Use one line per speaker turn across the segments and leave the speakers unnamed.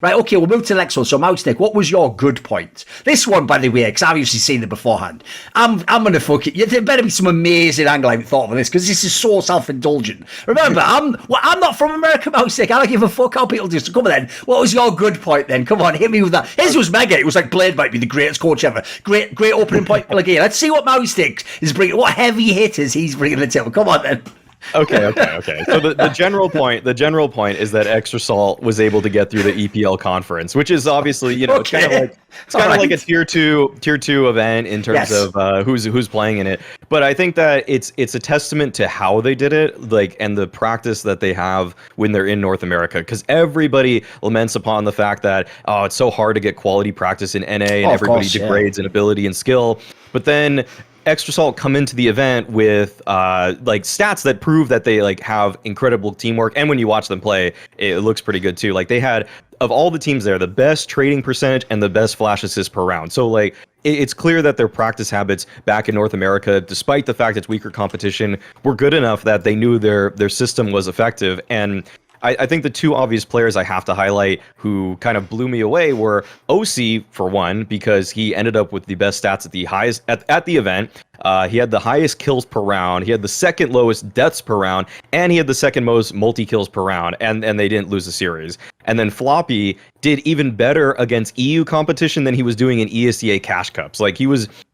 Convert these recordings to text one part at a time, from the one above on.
Right, okay, we'll move to the next one. So, Mousestick, what was your good point? This one, by the way, because I've usually seen it beforehand. I'm going to fuck it. There better be some amazing angle I haven't thought of this, because this is so self-indulgent. Remember, I'm not from America, Mousestick. I don't give a fuck how people do. So come on then. What was your good point then? Come on, hit me with that. His was mega. It was like Blade might be the greatest coach ever. Great opening point. Like, let's see what Mousestick is bringing. What heavy hitters he's bringing to the table. Come on then.
Okay. So the general point is that Extra Salt was able to get through the EPL conference, which is obviously, it's kind of like a tier two event in terms of who's playing in it. But I think that it's a testament to how they did it, like, and the practice that they have when they're in North America, because everybody laments upon the fact that it's so hard to get quality practice in NA, and everybody degrades in ability and skill. But then Extra Salt come into the event with like stats that prove that they like have incredible teamwork, and when you watch them play, it looks pretty good too. Like, they had, of all the teams there, the best trading percentage and the best flash assists per round. So like, it's clear that their practice habits back in North America, despite the fact it's weaker competition, were good enough that they knew their system was effective. And I think the two obvious players I have to highlight who kind of blew me away were ochs, for one, because he ended up with the best stats at the highest at the event. He had the highest kills per round. He had the second lowest deaths per round, and he had the second most multi-kills per round, and they didn't lose the series. And then Floppy did even better against EU competition than he was doing in ESEA Cash Cups. Like,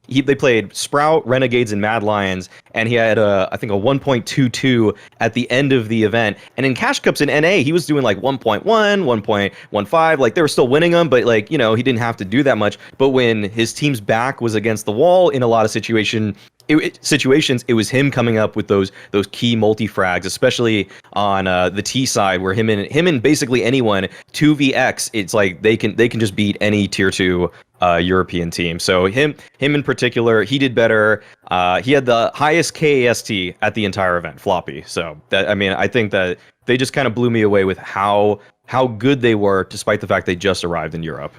they played Sprout, Renegades, and Mad Lions, and he had I think a 1.22 at the end of the event. And in Cash Cups in NA, he was doing like 1.1, 1.15. Like, they were still winning them, but like, he didn't have to do that much. But when his team's back was against the wall in a lot of situations, it was him coming up with those key multi-frags, especially on the T side, where him and basically anyone 2vx, it's like they can just beat any tier 2 European team. So him in particular, he did better. He had the highest KAST at the entire event, Floppy. So I think that they just kind of blew me away with how good they were, despite the fact they just arrived in Europe.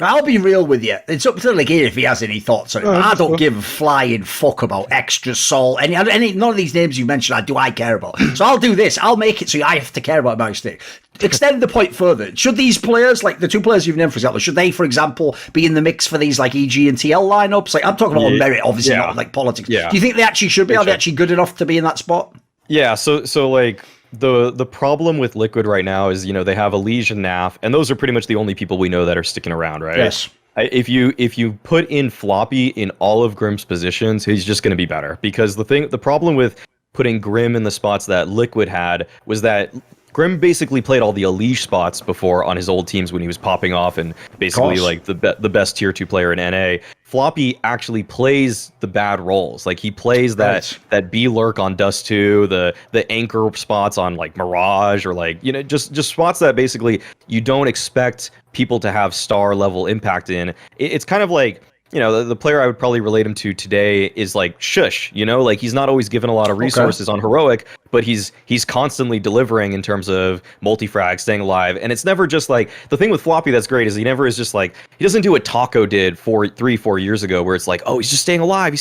I'll be real with you. It's up to Legate if he has any thoughts on it. I don't give a flying fuck about Extra Salt. Any none of these names you mentioned I care about. So I'll do this. I'll make it so I have to care about Mousestick. Extend the point further. Should these players, like the two players you've named, for example, should they, for example, be in the mix for these like EG and TL lineups? Like, I'm talking about merit, obviously, not like politics. Yeah. Do you think they actually should be? Are they actually good enough to be in that spot? Yeah.
So like, the problem with Liquid right now is, they have Elige and Naf, and those are pretty much the only people we know that are sticking around, right?
Yes.
If you put in Floppy in all of Grimm's positions, he's just going to be better, because the problem with putting Grimm in the spots that Liquid had was that Grimm basically played all the Elige spots before on his old teams when he was popping off and basically like the best tier 2 player in NA. Floppy actually plays the bad roles. Like, he plays that B lurk on Dust 2, the anchor spots on like Mirage, or like, just spots that basically you don't expect people to have star level impact in. It's kind of like, the player I would probably relate him to today is like Shush, like, he's not always given a lot of resources on Heroic, but he's constantly delivering in terms of multi-frag, staying alive. And it's never just like, the thing with Floppy that's great is he never is just like, he doesn't do what Taco did 3-4 years ago, where it's like, oh, he's just staying alive,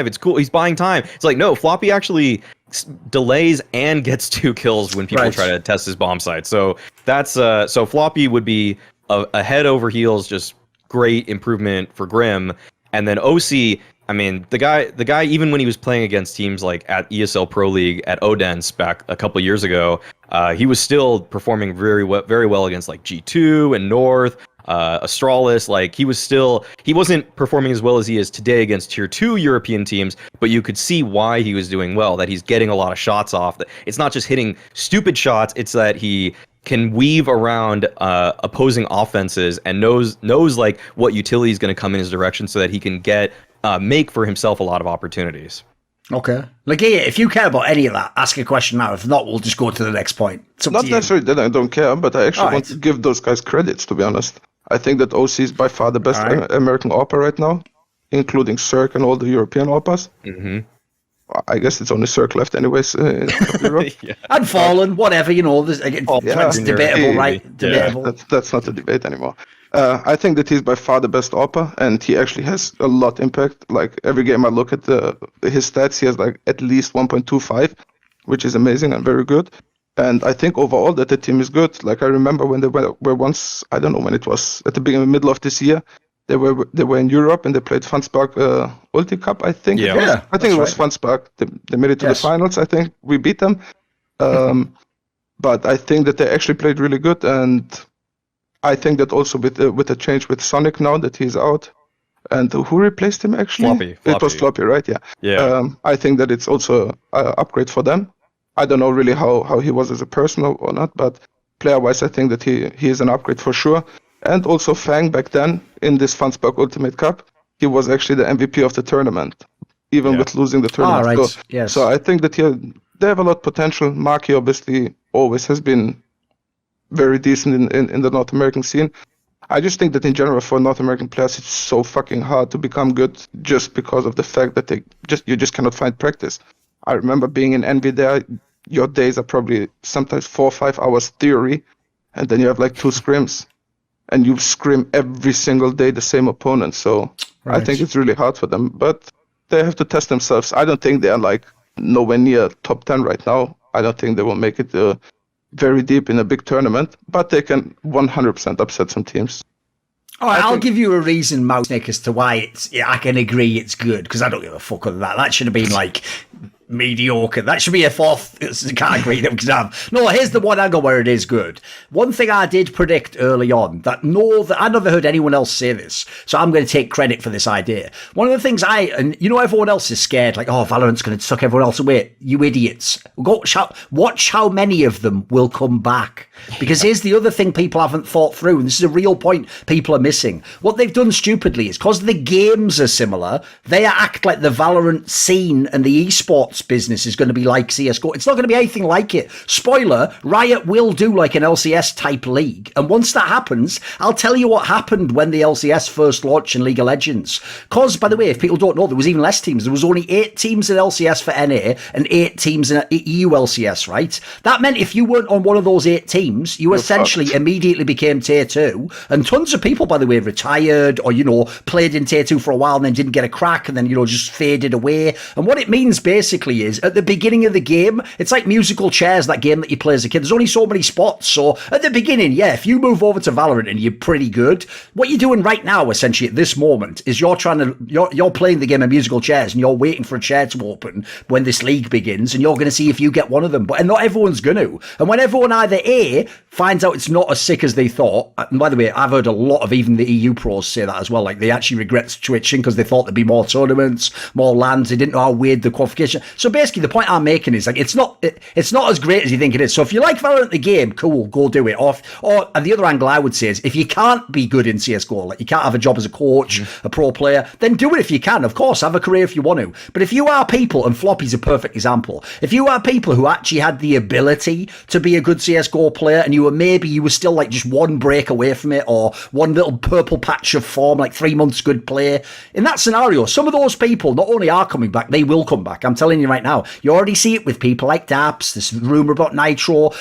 it's cool, he's buying time. It's like, no, Floppy actually delays and gets 2 kills when people try to test his bomb site. So that's so Floppy would be a head over heels, just great improvement for Grimm. And then ochs, the guy, even when he was playing against teams like at ESL Pro League at Odense back a couple years ago, he was still performing very well against like G2 and North, Astralis. Like, he wasn't performing as well as he is today against tier 2 European teams, but you could see why he was doing well, that he's getting a lot of shots off. It's not just hitting stupid shots, it's that he can weave around opposing offenses and knows like what utility is going to come in his direction, so that he can make for himself a lot of opportunities.
Okay. Legate, if you care about any of that, ask a question now. If not, we'll just go to the next point.
Not necessarily that I don't care, but I actually want to give those guys credits, to be honest. I think that ochs is by far the best American AWP right now, including Cirque and all the European AWPs.
Mm-hmm.
I guess it's only Cirque left anyways in Europe.
And Fallen, whatever, it's debatable, right? Debatable.
Yeah, that's not a debate anymore. I think that he's by far the best AWPer, and he actually has a lot impact. Like, every game I look at his stats, he has like at least 1.25, which is amazing and very good. And I think overall that the team is good. Like I remember when they were once, I don't know when it was, at the beginning, middle of this year, they were in Europe and they played Fanspark Ulti Cup, I think.
Yeah,
I think it was Fanspark. They made it to the finals, I think. We beat them. But I think that they actually played really good. And I think that also with the change with Sonic now that he's out, and who replaced him actually?
Floppy.
It was Floppy, right? Yeah. I think that it's also an upgrade for them. I don't know really how he was as a person or not, but player-wise, I think that he is an upgrade for sure. And also Fang back then in this Fanspark Ultimate Cup, he was actually the MVP of the tournament, even with losing the tournament.
Right.
So I think that they have a lot of potential. Maki obviously always has been very decent in the North American scene. I just think that in general for North American players, it's so fucking hard to become good just because of the fact that you just cannot find practice. I remember being in Envy there. Your days are probably sometimes 4 or 5 hours theory, and then you have like 2 scrims, and you scrim every single day the same opponent. So I think it's really hard for them, but they have to test themselves. I don't think they are like nowhere near top 10 right now. I don't think they will make it very deep in a big tournament, but they can 100% upset some teams.
All right, I'll give you a reason, Mousenick, as to why I can agree it's good, because I don't give a fuck other than that. That should have been like mediocre. That should be a 4th category that we could have. No, here's the one angle where it is good. One thing I did predict early on that I never heard anyone else say this, so I'm going to take credit for this idea. One of the things and everyone else is scared, like, oh, Valorant's going to suck everyone else away. You idiots. Watch how many of them will come back. Because here's the other thing people haven't thought through, and this is a real point people are missing. What they've done stupidly is, because the games are similar, they act like the Valorant scene and the esports business is going to be like CSGO. It's not going to be anything like it. Spoiler, Riot will do like an LCS type league. And once that happens, I'll tell you what happened when the LCS first launched in League of Legends. Because, by the way, if people don't know, there was even less teams. There was only 8 teams in LCS for NA and 8 teams in EU LCS, right? That meant if you weren't on one of those 8 teams, you essentially immediately became tier 2. And tons of people, by the way, retired or, played in tier 2 for a while and then didn't get a crack and then, just faded away. And what it means basically is at the beginning of the game, it's like musical chairs, that game that you play as a kid. There's only so many spots. So at the beginning, if you move over to Valorant and you're pretty good, what you're doing right now, essentially at this moment, is you're playing the game of musical chairs and you're waiting for a chair to open when this league begins, and you're going to see if you get one of them. And not everyone's going to. And when everyone either A, finds out it's not as sick as they thought, and by the way, I've heard a lot of even the EU pros say that as well, like they actually regret switching because they thought there'd be more tournaments, more lands, they didn't know how weird the qualification. So basically the point I'm making is like it's not as great as you think it is. So if you like Valorant the game, cool, go do it. Or and the other angle I would say is if you can't be good in CSGO, like you can't have a job as a coach, a pro player, then do it if you can. Of course, have a career if you want to. But if you are people, and Floppy's a perfect example, if you are people who actually had the ability to be a good CSGO player and you were still like just one break away from it or one little purple patch of form, like 3 months good play, in that scenario, some of those people not only are coming back, they will come back. I'm telling you right now. You already see it with people like Jdubs, this rumour about Nitro.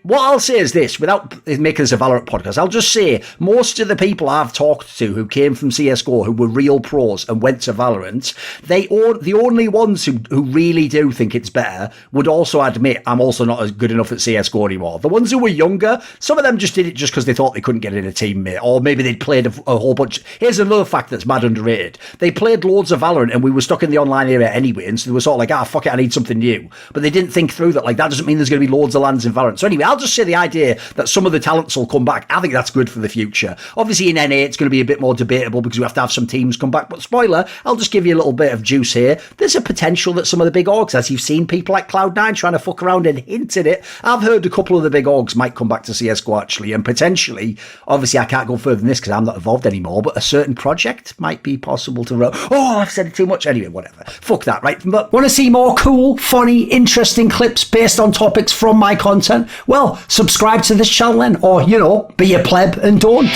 What I'll say is this, without making this a Valorant podcast, I'll just say most of the people I've talked to who came from CSGO, who were real pros and went to Valorant, the only ones who really do think it's better would also admit, I'm also not as good enough at CSGO anymore. The ones who were younger, some of them just did it just because they thought they couldn't get in a teammate, or maybe they'd played a whole bunch. Here's another fact that's mad underrated. They played loads of Valorant and we were stuck in the online area anyway, and so they were sort of like, fuck it, I need something new. But they didn't think through that, like, that doesn't mean there's going to be loads of lands in Valorant. So anyway, I'll just say the idea that some of the talents will come back, I think that's good for the future. Obviously in NA it's going to be a bit more debatable because we have to have some teams come back, but spoiler, I'll just give you a little bit of juice here. There's a potential that some of the big orgs, as you've seen people like Cloud9 trying to fuck around and hint at it, I've heard a couple of the big orgs might come back to CSGO actually, and potentially, obviously I can't go further than this because I'm not involved anymore, but a certain project might be possible to run. Oh, I've said it too much. Anyway, whatever. Fuck that, right? But want to see more cool, funny, interesting clips based on topics from my content? Well, subscribe to this channel then, or, be a pleb and don't.